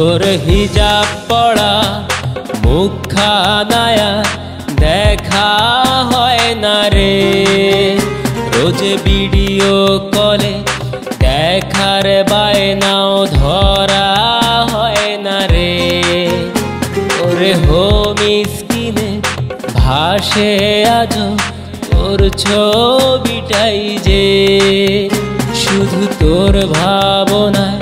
তোর হিজাব পড়া মুখখানায়া দেখা হয় না রে। রোজ ভিডিও কলে দেখার বায়নাও ধরা হয় না রে। ওরে হোম স্ক্রিনে ভাসে আজ তোর ছবিটাই যে, শুধু তোর ভাবনায়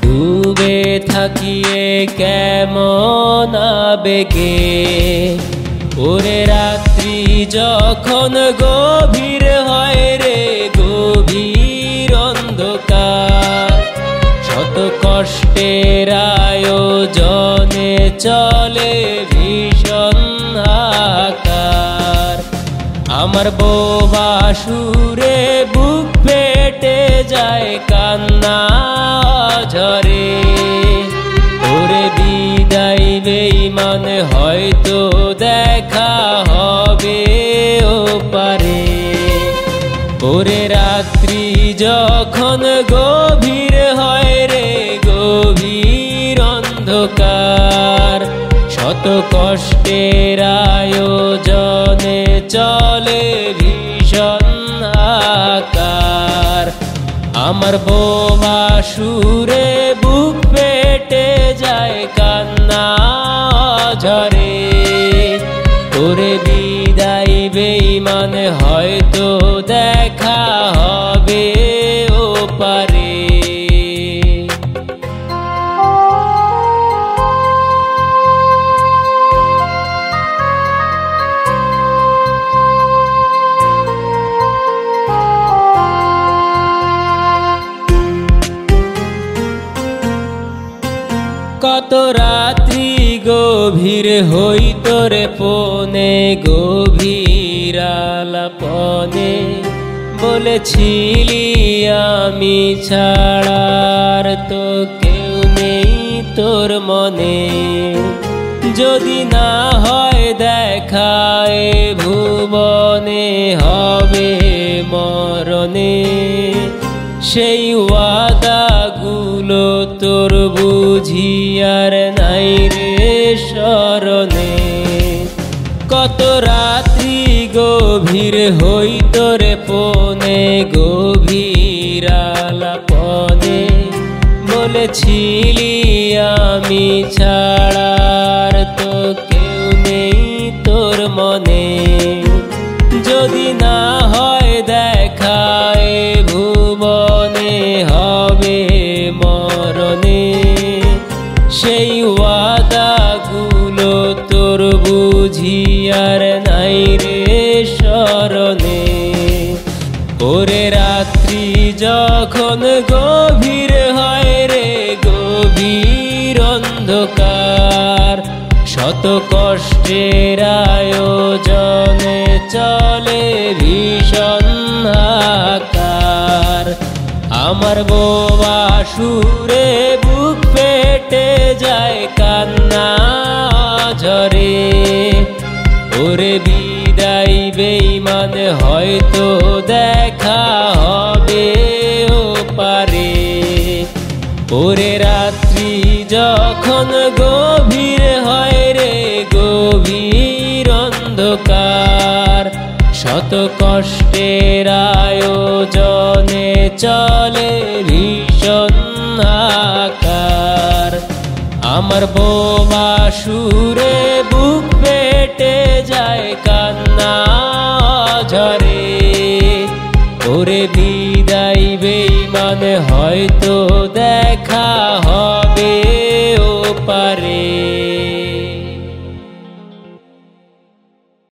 ডুবে থাকিয়ে কেমন আবেগে। ওরে রাত্রি যখন গভীর হয় রে, গভীর অন্ধকার, শত কষ্টের আয়োজনে চলে ভীষণ হাহাকার। আমার বোবা সুরে বুক ফেটে যায় কান্না ঝরে। ওরে বিদায় বেঈমান হয়তো দেখা হবে ও পারে। ওরে রাত্রি যখন গভীর হয় রে, গভীর অন্ধকার, শত কষ্টের আয়োজনে চলে ভীষণ হাহাকার। আমার বোবা সুরে বুক ফেটে যায় কান্না ঝরে। ওরে বিদায় বেঈমান হয়তো দেখা হবে ও পারে। কত রাত্রি গভীর হইত রে পনে, গভীর আলাপনে বলেছিলি আমি ছাড়ার তো কেউ নেই তোর মনে। যদি না হয় দেখা এ ভুবনে, হবে মরণে। সেই ওয়াদাগুলো তোর বুঝি আর নাই রে স্মরণে। কত রাত্রি গভীর হইত রে পনে, গভীর আলাপনে বলেছিলি আমি ছাড়ার তো কেউ নেই তোর মনে। যদি না হয় দেখা এ ভুবনে, হবে মরণে। সেই ওয়াদাগুলো তোর বুঝি আর নাই রে স্মরণে। ওরে রাত্রি যখন গভীর হয় রে, গভীর অন্ধকার, শত কষ্টের আয়োজনে চলে ভীষণ হাহাকার। আমার বোবা সুরে বুক ফেটে যায় কান্না ঝরে। ওরে বিদায় বেঈমান হয়তো দেখা হবে ও পারে। ওরে রাত্রি যখন গভীর হয় রে, গভীর অন্ধকার, শত কষ্টের আয়োজনে চলে ভীষণ হাহাকার। আমার বোবা সুরে বুক ফেটে যায় কান্না ঝরে। ওরে বিদায় বেঈমান হয়তো দেখা হয়